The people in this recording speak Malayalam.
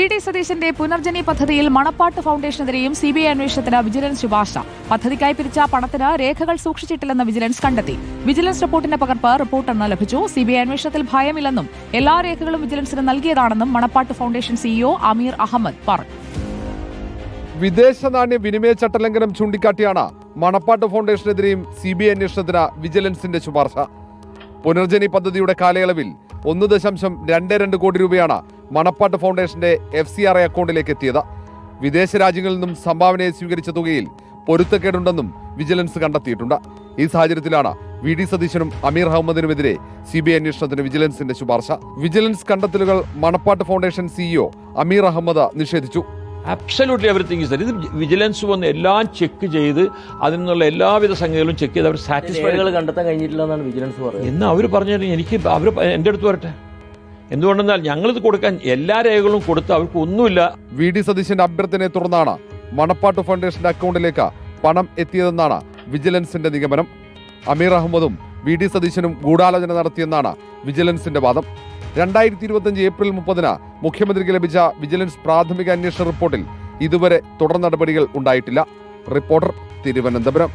വി.ഡി. സതീശന്റെ പുനർജനി പദ്ധതിയിൽ മണപ്പാട്ട് ഫൗണ്ടേഷനെതിരെയും സിബിഐ അന്വേഷണത്തിന് വിജിലൻസ് ശുപാർശ. പദ്ധതിക്കായി പിരിച്ച പണത്തിന് രേഖകൾ സൂക്ഷിച്ചിട്ടില്ലെന്ന് വിജിലൻസ് കണ്ടെത്തി. വിജിലൻസ് റിപ്പോർട്ടിന്റെ പകർപ്പ് റിപ്പോർട്ടറിന് ലഭിച്ചു. സിബിഐ അന്വേഷണത്തിൽ ഭയമില്ലെന്നും എല്ലാ രേഖകളും വിജിലൻസിന് നൽകിയതാണെന്നും മണപ്പാട്ട് ഫൗണ്ടേഷൻ സിഇഒ അമീർ അഹമ്മദ് പറഞ്ഞു. വിദേശ നാണ്യ വിനിമയ ചട്ടലംഘനം ചൂണ്ടിക്കാട്ടിയാണ് മണപ്പാട്ട് ഫൗണ്ടേഷനെതിരെയും സിബിഐ അന്വേഷണത്തിന് വിജിലൻസിന്റെ ശുപാർശ. പുനർജനി പദ്ധതിയുടെ കാലയളവിൽ 1.22 കോടി രൂപയാണ് മണപ്പാട്ട് ഫൗണ്ടേഷന്റെ FCRA അക്കൗണ്ടിലേക്ക് എത്തിയത്. വിദേശ രാജ്യങ്ങളിൽ നിന്നും സംഭാവനയെ സ്വീകരിച്ച തുകയിൽ പൊരുത്തക്കേടുണ്ടെന്നും വിജിലൻസ് കണ്ടെത്തിയിട്ടുണ്ട്. ഈ സാഹചര്യത്തിലാണ് വി.ഡി. സതീശനും അമീർ അഹമ്മദിനുമെതിരെ സിബിഐ അന്വേഷണത്തിന് വിജിലൻസിന്റെ ശുപാർശ. വിജിലൻസ് കണ്ടെത്തലുകൾ മണപ്പാട്ട് ഫൗണ്ടേഷൻ സിഇഒ അമീർ അഹമ്മദ് നിഷേധിച്ചു. അബ്സല്യൂട്ട്ലി എവറിത്തിങ് ഇസ് ഇത് വിജിലൻസ് വന്ന് എല്ലാം ചെക്ക് ചെയ്ത് അതിൽ നിന്നുള്ള എല്ലാവിധ സംഗതികളും ചെക്ക് ചെയ്ത് അവർ സാറ്റിസ്ഫൈഡ് കണ്ടെത്താൻ കഴിഞ്ഞിട്ടില്ല എന്നാണ് വിജിലൻസ് പറയുന്നത് എന്ന് അവർ പറഞ്ഞു. എനിക്ക് അവർ എൻ്റെ അടുത്ത് വരട്ടെ. എന്തുകൊണ്ടെന്നാൽ ഞങ്ങളിത് കൊടുക്കാൻ എല്ലാ രേഖകളും കൊടുത്ത് അവർക്ക് ഒന്നുമില്ല. വി.ഡി. സതീശന്റെ അഭ്യർത്ഥനയെ തുടർന്നാണ് മണപ്പാട്ട് ഫൗണ്ടേഷന്റെ അക്കൗണ്ടിലേക്ക് പണം എത്തിയതെന്നാണ് വിജിലൻസിന്റെ നിഗമനം. അമീർ അഹമ്മദും വി.ഡി. സതീശനും ഗൂഢാലോചന നടത്തിയെന്നാണ് വിജിലൻസിന്റെ വാദം. 2025 ഏപ്രിൽ 30 മുഖ്യമന്ത്രിക്ക് ലഭിച്ച വിജിലൻസ് പ്രാഥമിക അന്വേഷണ റിപ്പോർട്ടിൽ ഇതുവരെ തുടർ നടപടികൾ ഉണ്ടായിട്ടില്ല. റിപ്പോർട്ടർ, തിരുവനന്തപുരം.